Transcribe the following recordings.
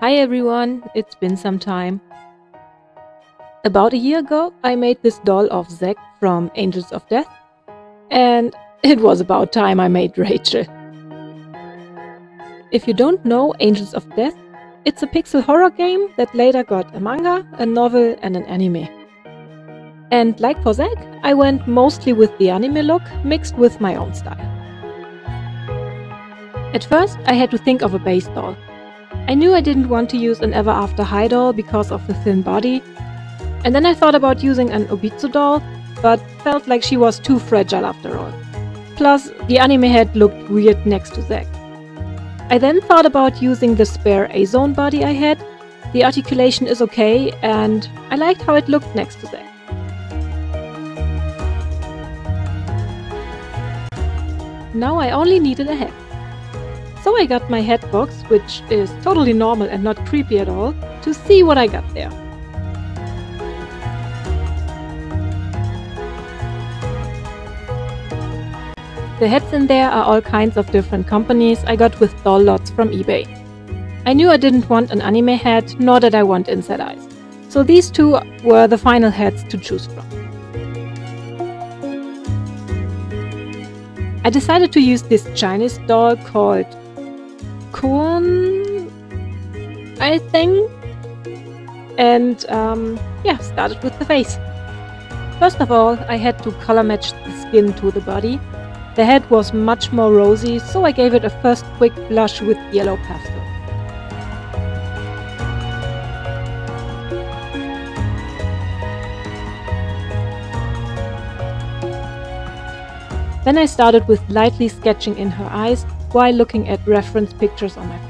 Hi everyone, it's been some time. About a year ago, I made this doll of Zack from Angels of Death, and it was about time I made Rachel. If you don't know Angels of Death, it's a pixel horror game that later got a manga, a novel and an anime. And like for Zack, I went mostly with the anime look mixed with my own style. At first, I had to think of a base doll. I knew I didn't want to use an Ever After High doll because of the thin body, and then I thought about using an Obitsu doll, but felt like she was too fragile after all. Plus, the anime head looked weird next to Zack. I then thought about using the spare A-Zone body I had. The articulation is okay, and I liked how it looked next to Zack. Now I only needed a head. So I got my head box, which is totally normal and not creepy at all, to see what I got there. The heads in there are all kinds of different companies I got with doll lots from eBay. I knew I didn't want an anime head, nor did I want inside eyes. So these two were the final heads to choose from. I decided to use this Chinese doll called Kuon, I think, and started with the face. First of all, I had to color match the skin to the body. The head was much more rosy, so I gave it a first quick blush with yellow pastel. Then I started with lightly sketching in her eyes while looking at reference pictures on my phone.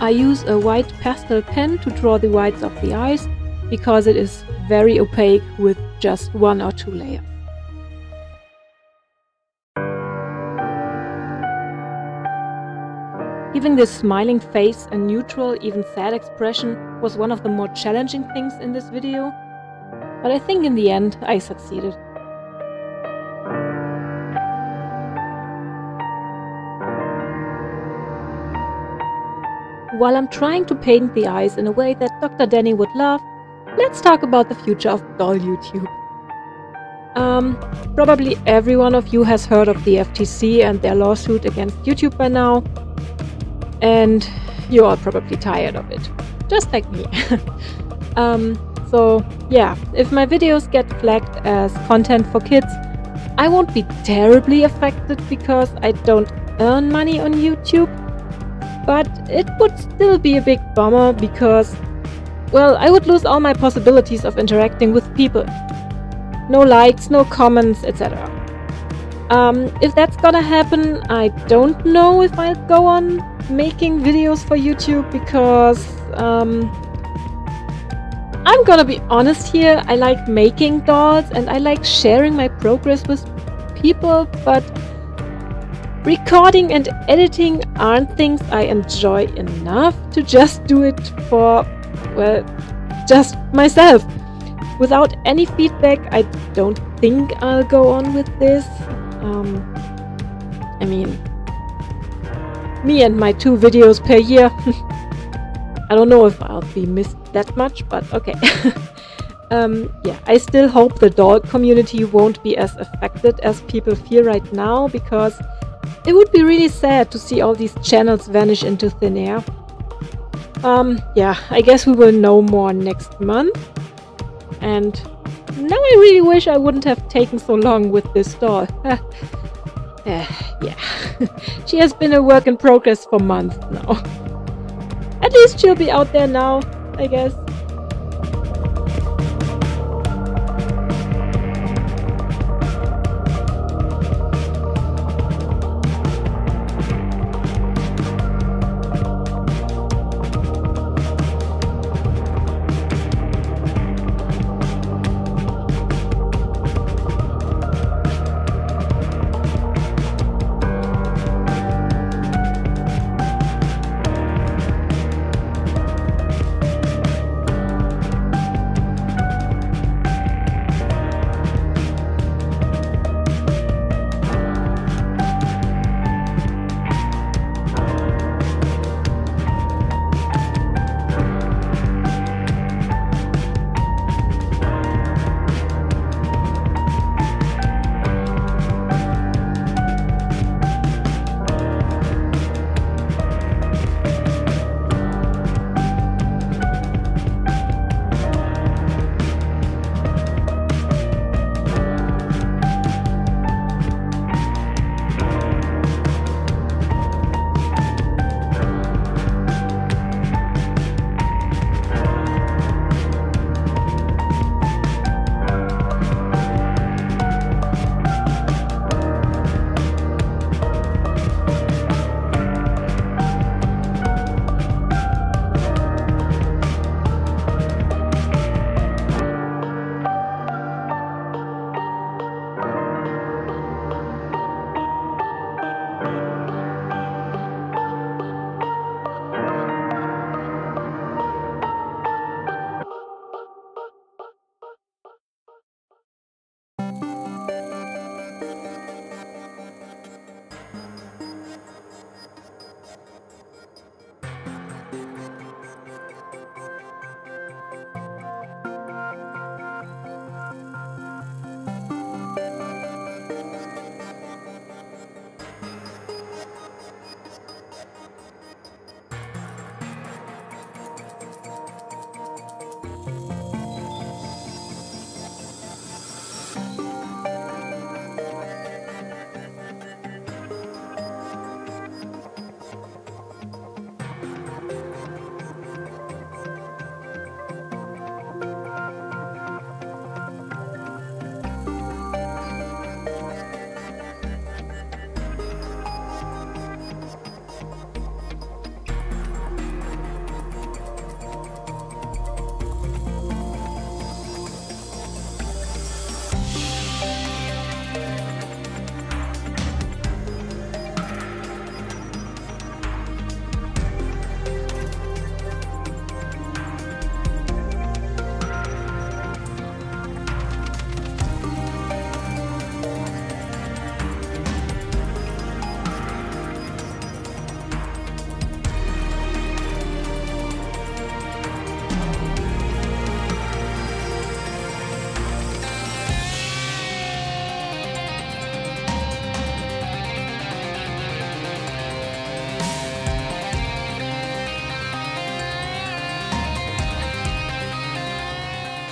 I use a white pastel pen to draw the whites of the eyes, because it is very opaque with just 1 or 2 layers. Giving this smiling face a neutral, even sad expression was one of the more challenging things in this video, but I think in the end I succeeded. While I'm trying to paint the eyes in a way that Dr. Danny would love, let's talk about the future of doll YouTube. Probably every one of you has heard of the FTC and their lawsuit against YouTube by now. And you're all probably tired of it, just like me. So yeah, if my videos get flagged as content for kids, I won't be terribly affected because I don't earn money on YouTube. But it would still be a big bummer because, well, I would lose all my possibilities of interacting with people. No likes, no comments, etc. If that's gonna happen, I don't know if I'll go on making videos for YouTube because I'm gonna be honest here, I like making dolls and I like sharing my progress with people, but recording and editing aren't things I enjoy enough to just do it for, well, just myself. Without any feedback, I don't think I'll go on with this. I mean, me and my 2 videos per year. I don't know if I'll be missed that much, but okay. Yeah, I still hope the doll community won't be as affected as people feel right now, because it would be really sad to see all these channels vanish into thin air. Yeah, I guess we will know more next month. And now I really wish I wouldn't have taken so long with this doll. Yeah, she has been a work in progress for months now. At least she'll be out there now, I guess.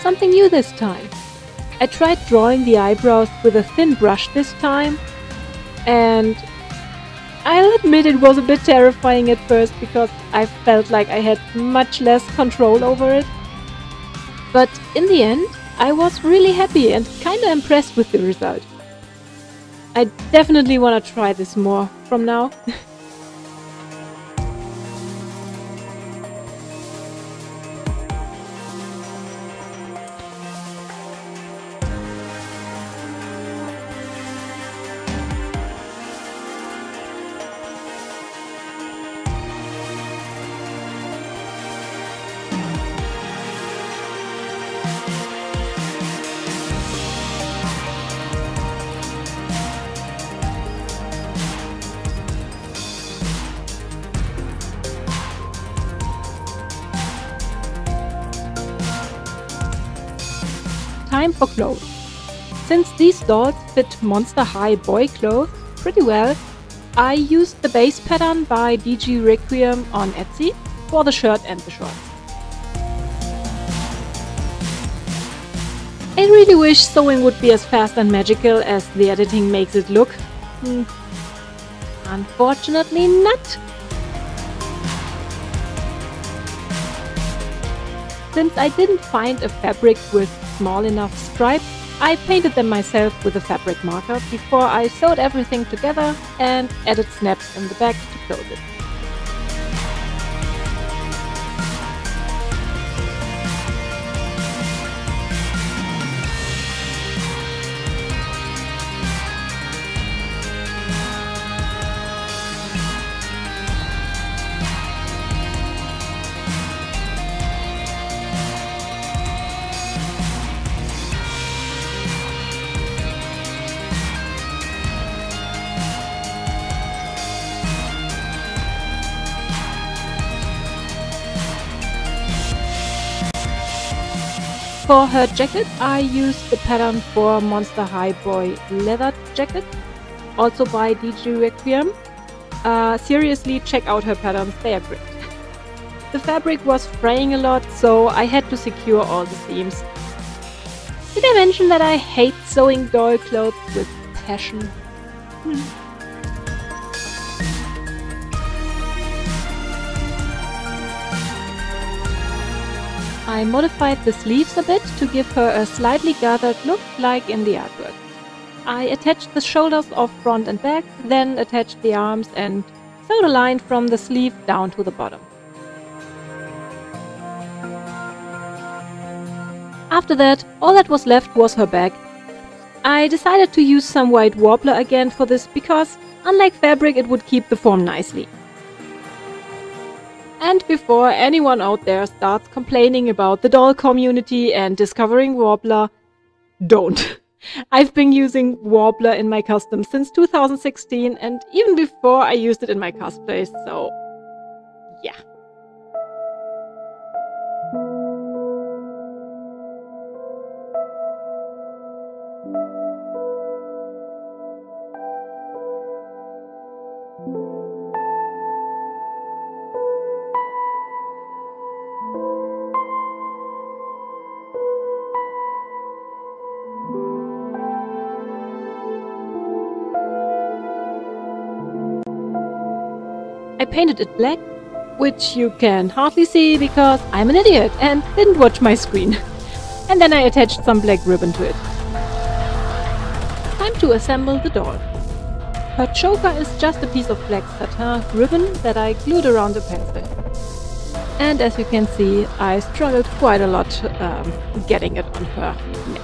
something new this time. I tried drawing the eyebrows with a thin brush this time, and I'll admit it was a bit terrifying at first because I felt like I had much less control over it. But in the end, I was really happy and kinda impressed with the result. I definitely want to try this more from now. Time for clothes. Since these dolls fit Monster High boy clothes pretty well, I used the base pattern by DG Requiem on Etsy for the shirt and the shorts. I really wish sewing would be as fast and magical as the editing makes it look. Unfortunately not. Since I didn't find a fabric with small enough stripes, I painted them myself with a fabric marker before I sewed everything together and added snaps in the back to close it. For her jacket, I used the pattern for Monster High Boy leather jacket, also by DG Requiem. Seriously, check out her patterns, they are great. The fabric was fraying a lot, so I had to secure all the seams. Did I mention that I hate sewing doll clothes with passion? I modified the sleeves a bit to give her a slightly gathered look like in the artwork. I attached the shoulders off front and back, then attached the arms and sewed a line from the sleeve down to the bottom. After that, all that was left was her bag. I decided to use some white warbler again for this because, unlike fabric, it would keep the form nicely. And before anyone out there starts complaining about the doll community and discovering Warbler, don't. I've been using Warbler in my customs since 2016 and even before I used it in my cosplays, so yeah. I painted it black, which you can hardly see because I'm an idiot and didn't watch my screen. And then I attached some black ribbon to it. Time to assemble the doll. Her choker is just a piece of black satin ribbon that I glued around the pencil. And as you can see, I struggled quite a lot getting it on her neck.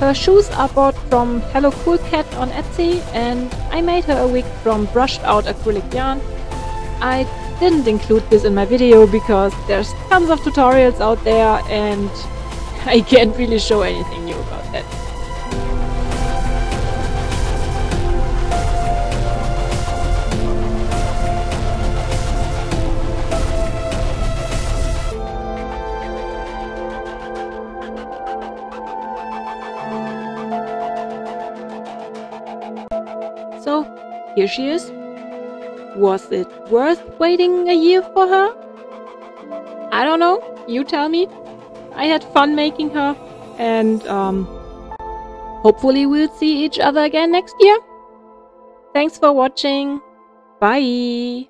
Her shoes are bought from Hello Cool Cat on Etsy, and I made her a wig from brushed out acrylic yarn. I didn't include this in my video because there's tons of tutorials out there and I can't really show anything new about that. So, here she is. Was it worth waiting a year for her? I don't know, you tell me. I had fun making her, and hopefully we'll see each other again next year. Thanks for watching. Bye!